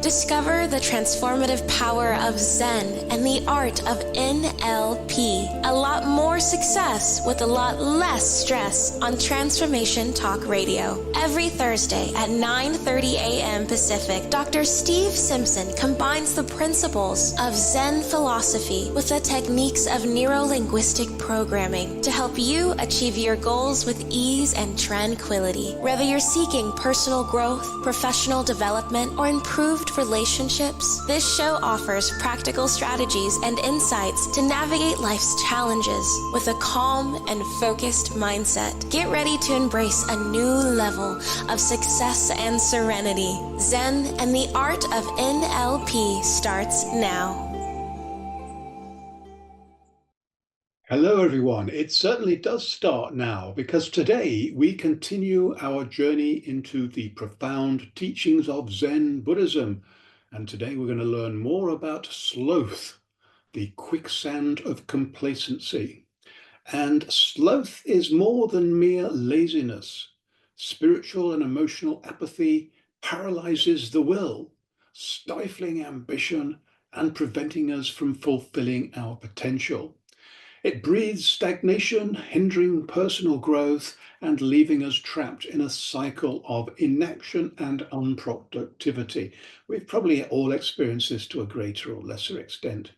Discover the transformative power of Zen and the art of NLP. A lot more success with a lot less stress on Transformation Talk Radio. Every Thursday at 9:30 a.m. Pacific, Dr. Steve Simpson combines the principles of Zen philosophy with the techniques of neuro-linguistic programming to help you achieve your goals with ease and tranquility. Whether you're seeking personal growth, professional development, or improved relationships, this show offers practical strategies and insights to navigate life's challenges with a calm and focused mindset. Get ready to embrace a new level of success and serenity. Zen and the art of NLP starts now. Hello everyone, it certainly does start now because today we continue our journey into the profound teachings of Zen Buddhism, and today we're going to learn more about sloth, the quicksand of complacency. And sloth is more than mere laziness. Spiritual and emotional apathy paralyzes the will, stifling ambition and preventing us from fulfilling our potential. It breeds stagnation, hindering personal growth and leaving us trapped in a cycle of inaction and unproductivity. We've probably all experienced this to a greater or lesser extent.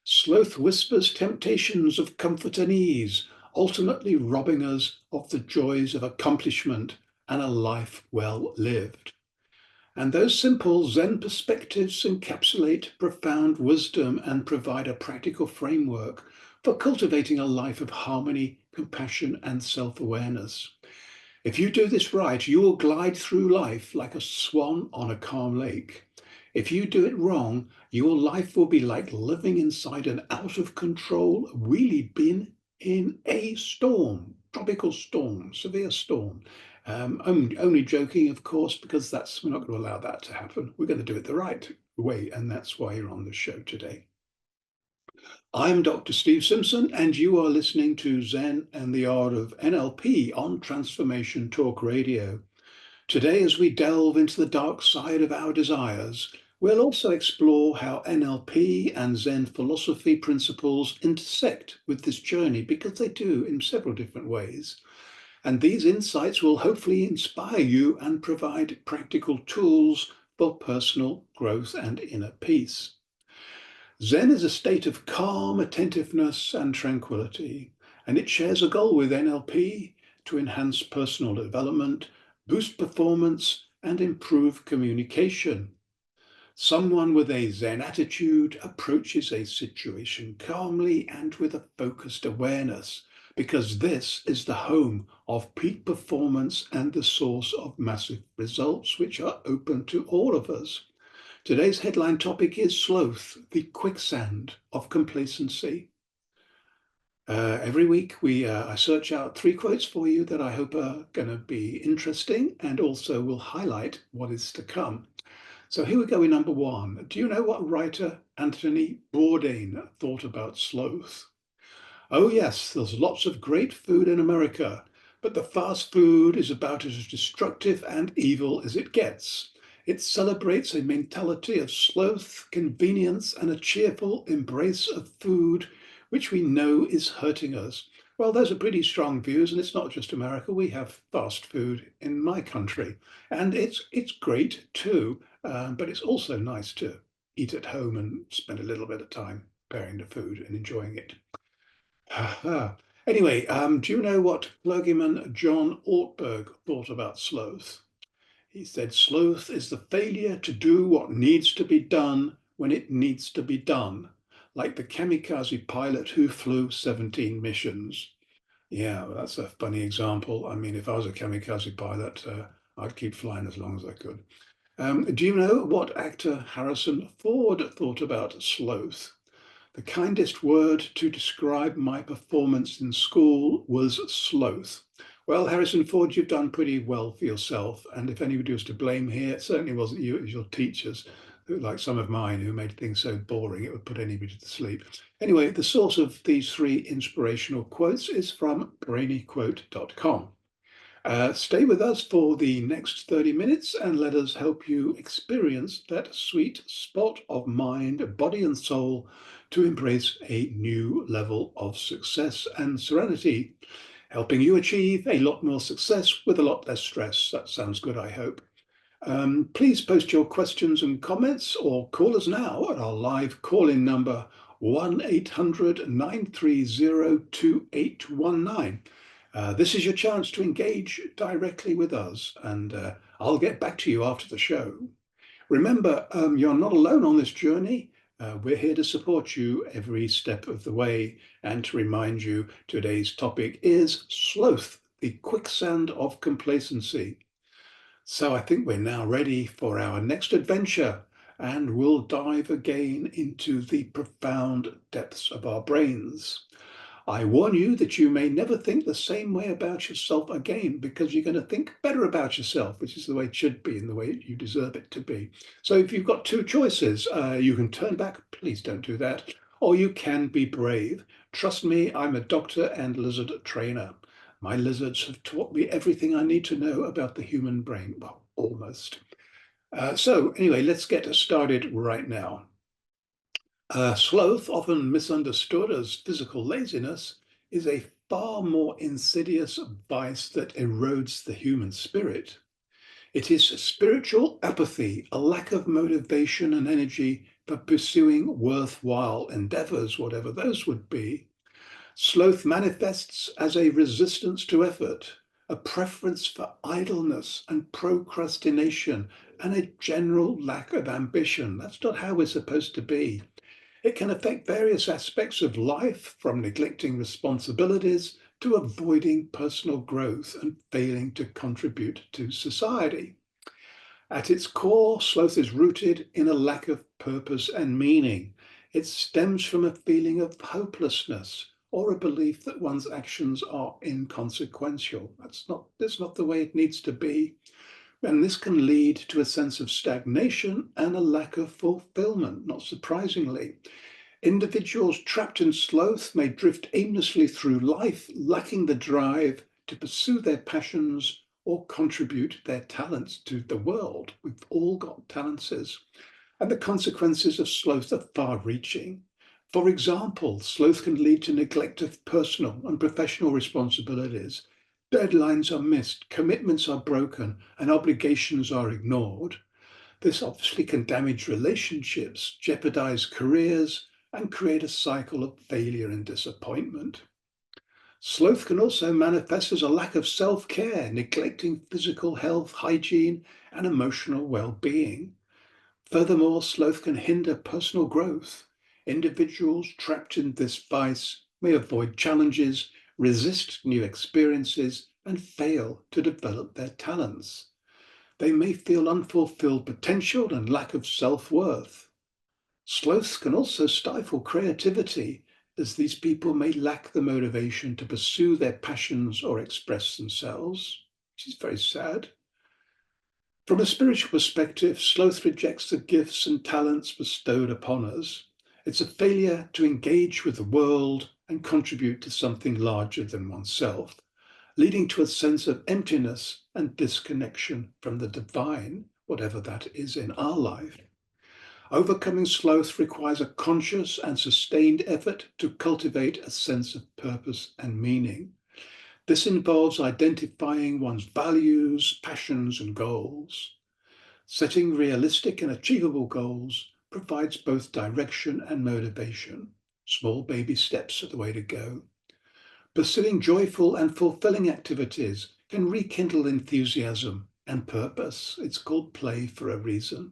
Sloth whispers temptations of comfort and ease, ultimately robbing us of the joys of accomplishment and a life well lived. And those simple Zen perspectives encapsulate profound wisdom and provide a practical framework for cultivating a life of harmony, compassion, and self-awareness. If you do this right, you will glide through life like a swan on a calm lake. If you do it wrong, your life will be like living inside an out-of-control wheelie bin in a storm, tropical storm, severe storm. Only joking, of course, because we're not going to allow that to happen. We're going to do it the right way, and that's why you're on the show today. I'm Dr. Steve Simpson, and you are listening to Zen and the Art of NLP on Transformation Talk Radio. Today, as we delve into the dark side of our desires, we'll also explore how NLP and Zen philosophy principles intersect with this journey, because they do in several different ways. And these insights will hopefully inspire you and provide practical tools for personal growth and inner peace. Zen is a state of calm attentiveness and tranquility, and it shares a goal with NLP to enhance personal development, boost performance, and improve communication. Someone with a Zen attitude approaches a situation calmly and with a focused awareness, because this is the home of peak performance and the source of massive results, which are open to all of us. Today's headline topic is Sloth, the quicksand of complacency. Every week I search out 3 quotes for you that I hope are going to be interesting and also will highlight what is to come. So here we go with number 1. Do you know what writer Anthony Bourdain thought about sloth? Oh yes, there's lots of great food in America, but the fast food is about as destructive and evil as it gets. It celebrates a mentality of sloth, convenience, and a cheerful embrace of food, which we know is hurting us. Well, those are pretty strong views, and it's not just America. We have fast food in my country, and it's great too, but it's also nice to eat at home and spend a little bit of time preparing the food and enjoying it. Anyway, do you know what clergyman John Ortberg thought about sloth? He said, sloth is the failure to do what needs to be done when it needs to be done, like the kamikaze pilot who flew 17 missions. Yeah, well, that's a funny example. I mean, if I was a kamikaze pilot, I'd keep flying as long as I could. Do you know what actor Harrison Ford thought about sloth? The kindest word to describe my performance in school was sloth. Well, Harrison Ford, you've done pretty well for yourself. And if anybody was to blame here, it certainly wasn't you, it was your teachers, like some of mine, who made things so boring it would put anybody to sleep. Anyway, the source of these 3 inspirational quotes is from brainyquote.com. Stay with us for the next 30 minutes and let us help you experience that sweet spot of mind, body, and soul to embrace a new level of success and serenity, helping you achieve a lot more success with a lot less stress. That sounds good, I hope. Please post your questions and comments or call us now at our live call-in number 1-800-930-2819. This is your chance to engage directly with us, and I'll get back to you after the show. Remember, you're not alone on this journey. We're here to support you every step of the way. And to remind you, today's topic is Sloth, the quicksand of complacency. So I think we're now ready for our next adventure, and we'll dive again into the profound depths of our brains. I warn you that you may never think the same way about yourself again, because you're going to think better about yourself, which is the way it should be and the way you deserve it to be. So if you've got two choices, you can turn back. Please don't do that. Or you can be brave. Trust me, I'm a doctor and lizard trainer. My lizards have taught me everything I need to know about the human brain. Well, almost. So anyway, let's get started right now. Sloth, often misunderstood as physical laziness, is a far more insidious vice that erodes the human spirit. It is spiritual apathy, a lack of motivation and energy for pursuing worthwhile endeavors, whatever those would be. Sloth manifests as a resistance to effort, a preference for idleness and procrastination, and a general lack of ambition. That's not how we're supposed to be. It can affect various aspects of life, from neglecting responsibilities to avoiding personal growth and failing to contribute to society. At its core, sloth is rooted in a lack of purpose and meaning. It stems from a feeling of hopelessness or a belief that one's actions are inconsequential. That's not the way it needs to be. And this can lead to a sense of stagnation and a lack of fulfillment, not surprisingly. Individuals trapped in sloth may drift aimlessly through life, lacking the drive to pursue their passions or contribute their talents to the world. We've all got talents, and the consequences of sloth are far-reaching. For example, sloth can lead to neglect of personal and professional responsibilities. Deadlines are missed, commitments are broken, and obligations are ignored. This obviously can damage relationships, jeopardize careers, and create a cycle of failure and disappointment. Sloth can also manifest as a lack of self-care, neglecting physical health, hygiene, and emotional well-being. Furthermore, sloth can hinder personal growth. Individuals trapped in this vice may avoid challenges, resist new experiences, and fail to develop their talents. They may feel unfulfilled potential and lack of self-worth. Sloths can also stifle creativity, as these people may lack the motivation to pursue their passions or express themselves, which is very sad. From a spiritual perspective, sloth rejects the gifts and talents bestowed upon us. It's a failure to engage with the world and contribute to something larger than oneself, leading to a sense of emptiness and disconnection from the divine, whatever that is in our life. Overcoming sloth requires a conscious and sustained effort to cultivate a sense of purpose and meaning. This involves identifying one's values, passions, and goals. Setting realistic and achievable goals provides both direction and motivation. Small baby steps are the way to go. Pursuing joyful and fulfilling activities can rekindle enthusiasm and purpose. It's called play for a reason.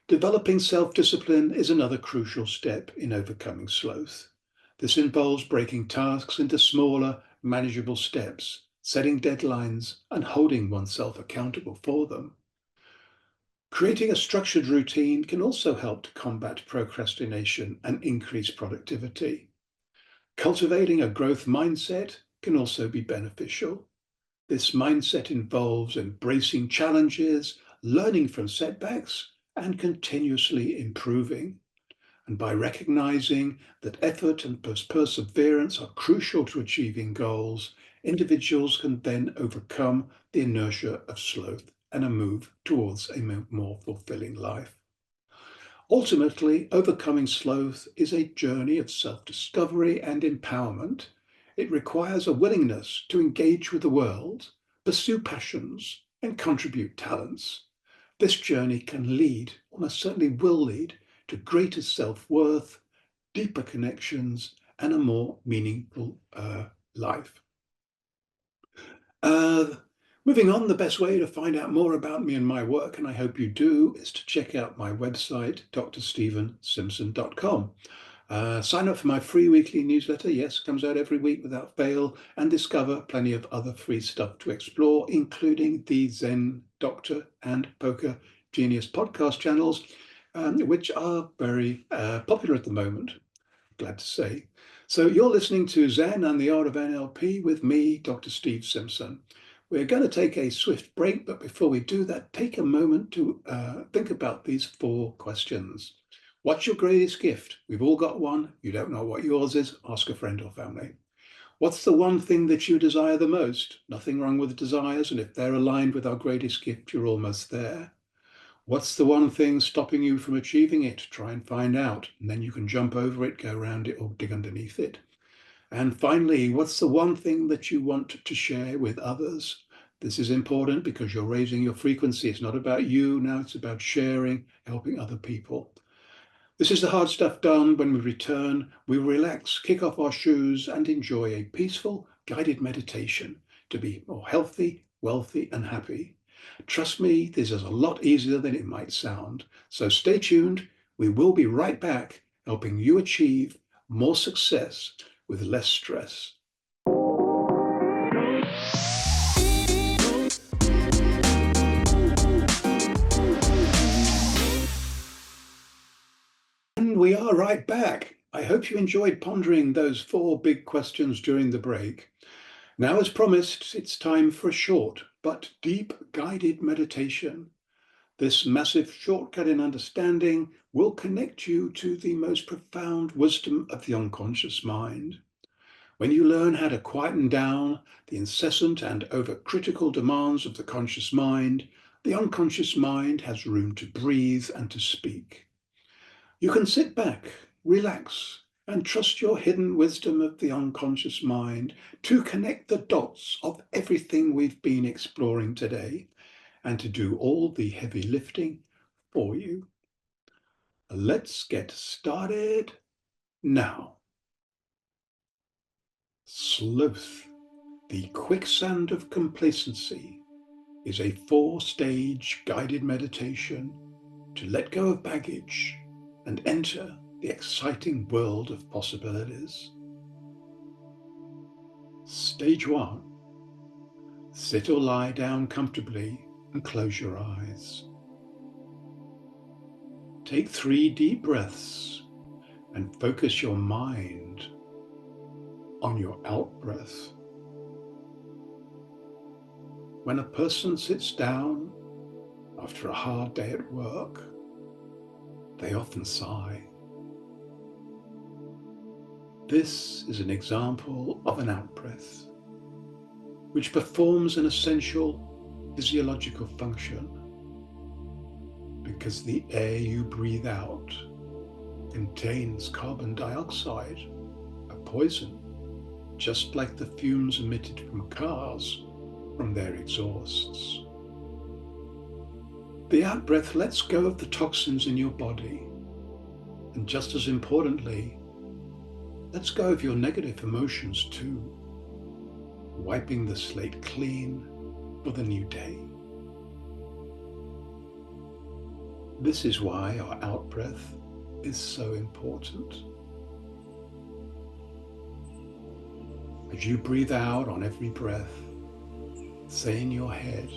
Developing self-discipline is another crucial step in overcoming sloth. This involves breaking tasks into smaller, manageable steps, setting deadlines, and holding oneself accountable for them. Creating a structured routine can also help to combat procrastination and increase productivity. Cultivating a growth mindset can also be beneficial. This mindset involves embracing challenges, learning from setbacks, and continuously improving. And by recognizing that effort and perseverance are crucial to achieving goals, individuals can then overcome the inertia of sloth and a move towards a more fulfilling life. Ultimately, overcoming sloth is a journey of self-discovery and empowerment. It requires a willingness to engage with the world, pursue passions, and contribute talents. This journey can lead, almost certainly will lead, to greater self-worth, deeper connections, and a more meaningful life. Moving on, the best way to find out more about me and my work, and I hope you do, is to check out my website, drstephensimpson.com. Sign up for my free weekly newsletter, yes, comes out every week without fail, and discover plenty of other free stuff to explore, including the Zen Doctor and Poker Genius podcast channels, which are very popular at the moment, glad to say. So you're listening to Zen and the Art of NLP with me, Dr. Steve Simpson. We're going to take a swift break, but before we do that, take a moment to think about these 4 questions. What's your greatest gift? We've all got one. You don't know what yours is? Ask a friend or family. What's the one thing that you desire the most? Nothing wrong with desires, and if they're aligned with our greatest gift, you're almost there. What's the one thing stopping you from achieving it? Try and find out, and then you can jump over it, go around it, or dig underneath it. And finally, what's the one thing that you want to share with others? This is important because you're raising your frequency. It's not about you now, it's about sharing, helping other people. This is the hard stuff done. When we return, we relax, kick off our shoes, and enjoy a peaceful, guided meditation to be more healthy, wealthy, and happy. Trust me, this is a lot easier than it might sound. So stay tuned. We will be right back, helping you achieve more success with less stress. And we are right back. I hope you enjoyed pondering those 4 big questions during the break. Now, as promised, it's time for a short but deep guided meditation. This massive shortcut in understanding will connect you to the most profound wisdom of the unconscious mind. When you learn how to quieten down the incessant and overcritical demands of the conscious mind, the unconscious mind has room to breathe and to speak. You can sit back, relax, and trust your hidden wisdom of the unconscious mind to connect the dots of everything we've been exploring today and to do all the heavy lifting for you. Let's get started now. Sloth, the quicksand of complacency, is a 4-stage guided meditation to let go of baggage and enter the exciting world of possibilities. Stage 1. Sit or lie down comfortably and close your eyes. Take 3 deep breaths and focus your mind on your out-breath. When a person sits down after a hard day at work, they often sigh. This is an example of an out-breath, which performs an essential physiological function because the air you breathe out contains carbon dioxide, a poison, just like the fumes emitted from cars from their exhausts. The out-breath lets go of the toxins in your body, and just as importantly, lets go of your negative emotions too, wiping the slate clean for the new day. This is why our out-breath is so important. As you breathe out on every breath, say in your head,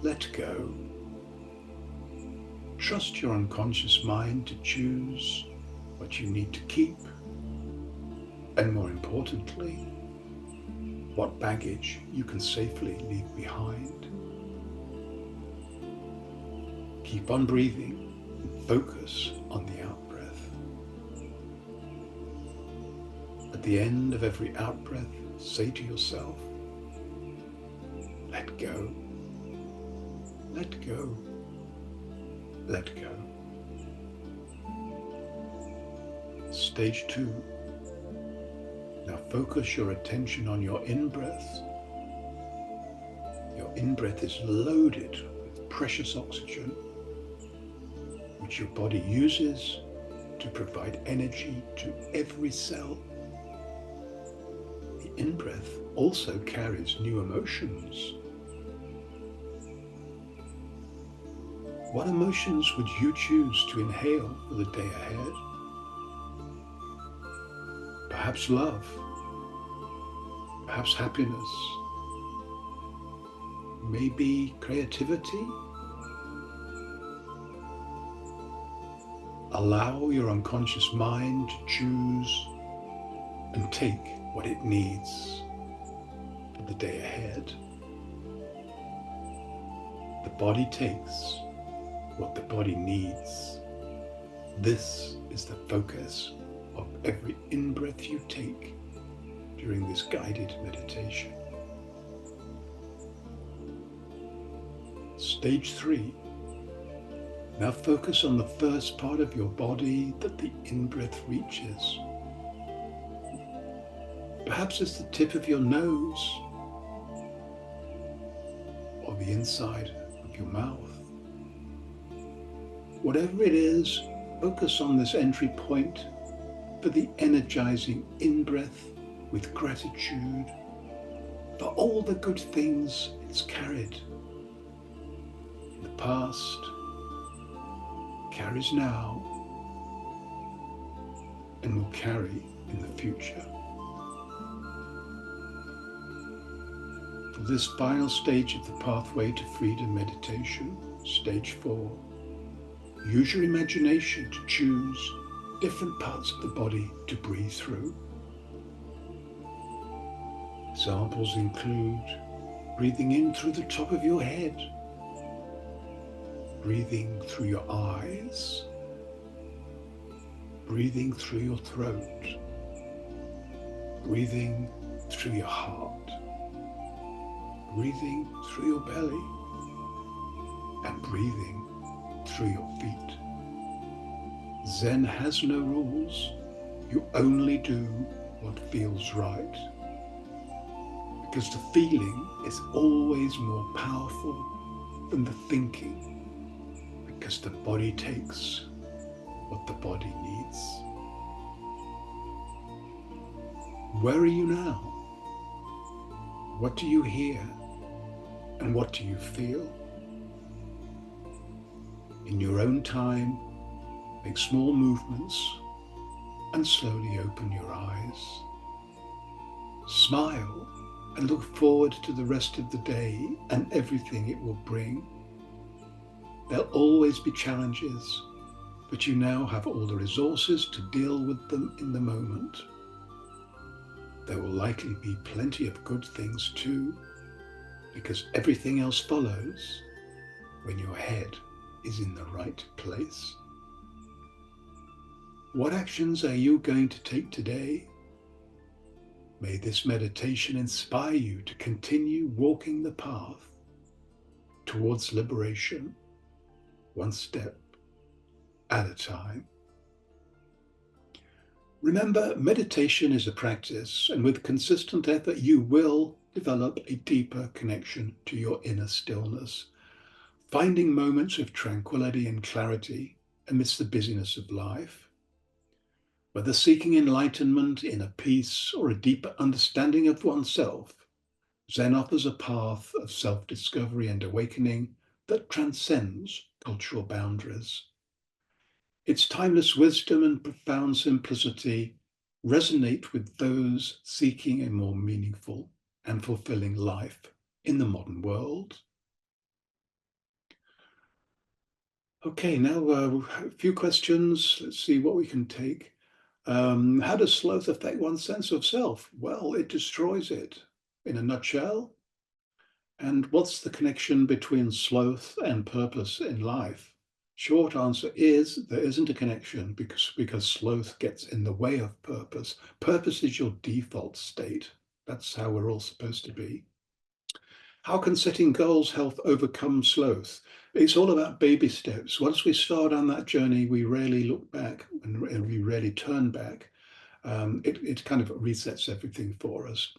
let go. Trust your unconscious mind to choose what you need to keep, and more importantly, what baggage you can safely leave behind. Keep on breathing and focus on the out-breath. At the end of every out-breath, say to yourself, let go, let go, let go. Stage 2. Now focus your attention on your in-breath. Your in-breath is loaded with precious oxygen, which your body uses to provide energy to every cell. The in-breath also carries new emotions. What emotions would you choose to inhale for the day ahead? Perhaps love, perhaps happiness, maybe creativity. Allow your unconscious mind to choose and take what it needs for the day ahead. The body takes what the body needs. This is the focus of every in-breath you take during this guided meditation. Stage 3. Now focus on the first part of your body that the in-breath reaches. Perhaps it's the tip of your nose or the inside of your mouth. Whatever it is, focus on this entry point for the energizing in-breath with gratitude for all the good things it's carried in the past, carries now, and will carry in the future. For this final stage of the pathway to freedom meditation, stage 4, use your imagination to choose different parts of the body to breathe through. Examples include breathing in through the top of your head, breathing through your eyes, breathing through your throat, breathing through your heart, breathing through your belly, and breathing through your feet. Zen has no rules. You only do what feels right. Because the feeling is always more powerful than the thinking. Because the body takes what the body needs. Where are you now? What do you hear? And what do you feel? In your own time, make small movements and slowly open your eyes. Smile and look forward to the rest of the day and everything it will bring. There'll always be challenges, but you now have all the resources to deal with them in the moment. There will likely be plenty of good things too, because everything else follows when your head is in the right place. What actions are you going to take today? May this meditation inspire you to continue walking the path towards liberation, one step at a time. Remember, meditation is a practice, and with consistent effort, you will develop a deeper connection to your inner stillness, finding moments of tranquility and clarity amidst the busyness of life. Whether seeking enlightenment, inner peace, or a deeper understanding of oneself, Zen offers a path of self-discovery and awakening that transcends cultural boundaries. Its timeless wisdom and profound simplicity resonate with those seeking a more meaningful and fulfilling life in the modern world. Okay, now a few questions. Let's see what we can take. How does sloth affect one's sense of self? Well, it destroys it, in a nutshell. And what's the connection between sloth and purpose in life? Short answer is there isn't a connection because sloth gets in the way of purpose. Purpose is your default state. That's how we're all supposed to be. How can setting goals help overcome sloth? It's all about baby steps. Once we start on that journey, we rarely look back and we rarely turn back. It kind of resets everything for us.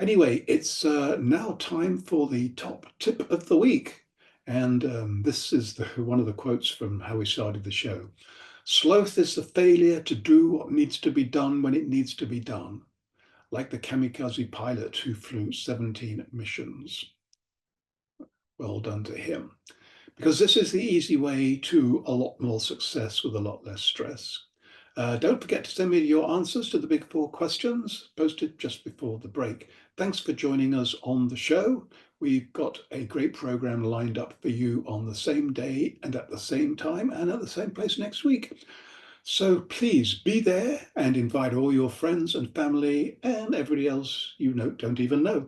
Anyway, it's now time for the top tip of the week. And this is one of the quotes from how we started the show. Sloth is the failure to do what needs to be done when it needs to be done, like the kamikaze pilot who flew 17 missions. Well done to him. Because this is the easy way to a lot more success with a lot less stress. Don't forget to send me your answers to the big 4 questions posted just before the break. Thanks for joining us on the show. We've got a great program lined up for you on the same day and at the same time and at the same place next week. So please be there and invite all your friends and family and everybody else you know, don't even know,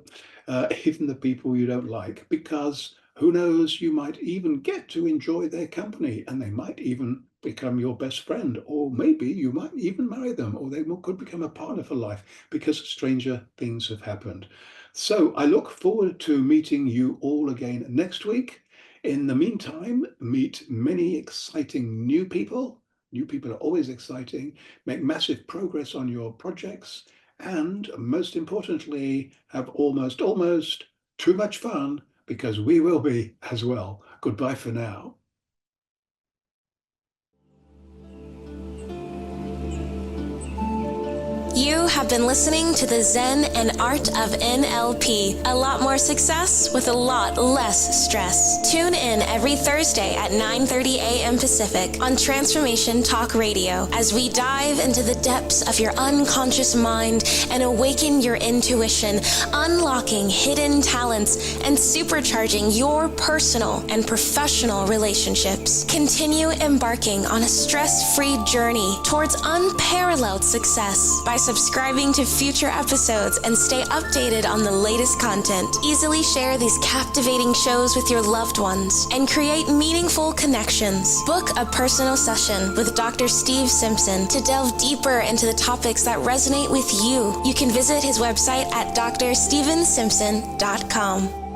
even the people you don't like, because who knows, you might even get to enjoy their company and they might even become your best friend, or maybe you might even marry them, or they could become a partner for life, because stranger things have happened. So I look forward to meeting you all again next week. In the meantime, meet many exciting new people. New people are always exciting. Make massive progress on your projects. And most importantly, have almost too much fun, because we will be as well. Goodbye for now. You have been listening to the Zen and Art of NLP. A lot more success with a lot less stress. Tune in every Thursday at 9:30 a.m. Pacific on Transformation Talk Radio as we dive into the depths of your unconscious mind and awaken your intuition, unlocking hidden talents and supercharging your personal and professional relationships. Continue embarking on a stress-free journey towards unparalleled success by subscribing to future episodes and stay updated on the latest content. Easily share these captivating shows with your loved ones and create meaningful connections. Book a personal session with Dr. Steve Simpson to delve deeper into the topics that resonate with you. You can visit his website at drstevensimpson.com.